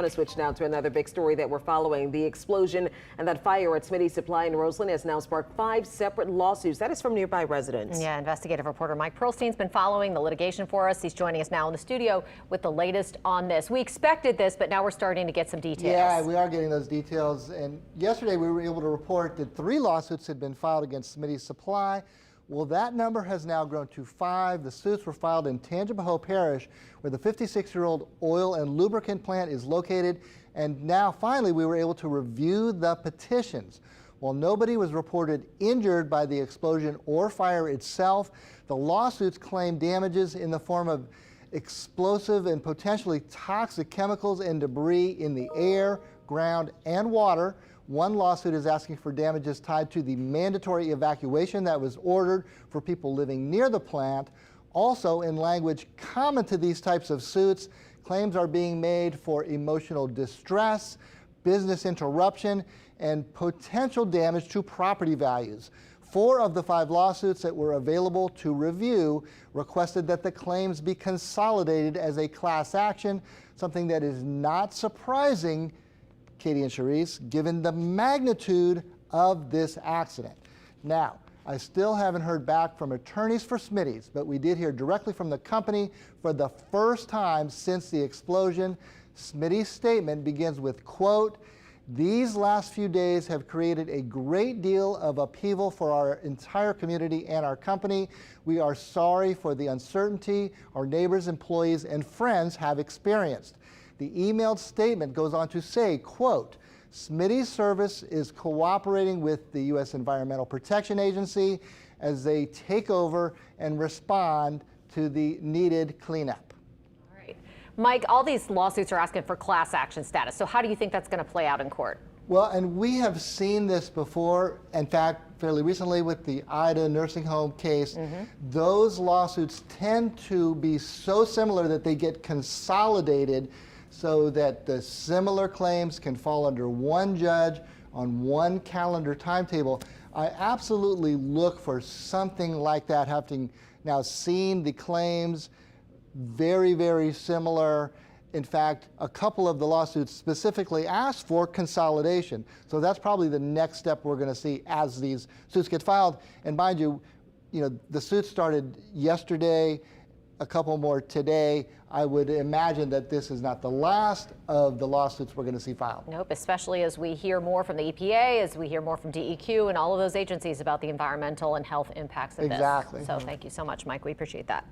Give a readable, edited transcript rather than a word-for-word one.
I want to switch now to another big story that we're following. The explosion and that fire at Smitty Supply in Roseland has now sparked 5 separate lawsuits. That is from nearby residents. Yeah, investigative reporter Mike Pearlstein's been following the litigation for us. He's joining us now in the studio with the latest on this. We expected this, but now we're starting to get some details. Yeah, we are getting those details. And yesterday we were able to report that 3 lawsuits had been filed against Smitty Supply. Well, that number has now grown to 5. The suits were filed in Tangipahoa Parish, where the 56-year-old oil and lubricant plant is located. And now, finally, we were able to review the petitions. While nobody was reported injured by the explosion or fire itself, the lawsuits claim damages in the form of explosive and potentially toxic chemicals and debris in the air, ground, and water. One lawsuit is asking for damages tied to the mandatory evacuation that was ordered for people living near the plant. Also, in language common to these types of suits, claims are being made for emotional distress, business interruption, and potential damage to property values. 4 of the 5 lawsuits that were available to review requested that the claims be consolidated as a class action, something that is not surprising, Katie and Charisse, given the magnitude of this accident. Now, I still haven't heard back from attorneys for Smitty's, but we did hear directly from the company for the first time since the explosion. Smitty's statement begins with, quote, "These last few days have created a great deal of upheaval for our entire community and our company. We are sorry for the uncertainty our neighbors, employees, and friends have experienced." The emailed statement goes on to say, quote, "Smitty's service is cooperating with the U.S. Environmental Protection Agency as they take over and respond to the needed cleanup." All right. Mike, all these lawsuits are asking for class action status. So how do you think that's going to play out in court? Well, and we have seen this before. In fact, fairly recently with the Ida nursing home case, those lawsuits tend to be so similar that they get consolidated so that the similar claims can fall under one judge on one calendar timetable. I absolutely look for something like that, having now seen the claims very, very similar. In fact, a couple of the lawsuits specifically asked for consolidation. So that's probably the next step we're going to see as these suits get filed. And mind you, the suits started yesterday, a couple more today. I would imagine that this is not the last of the lawsuits we're going to see filed. Nope, especially as we hear more from the EPA, as we hear more from DEQ and all of those agencies about the environmental and health impacts of this. Exactly. So thank you so much, Mike. We appreciate that.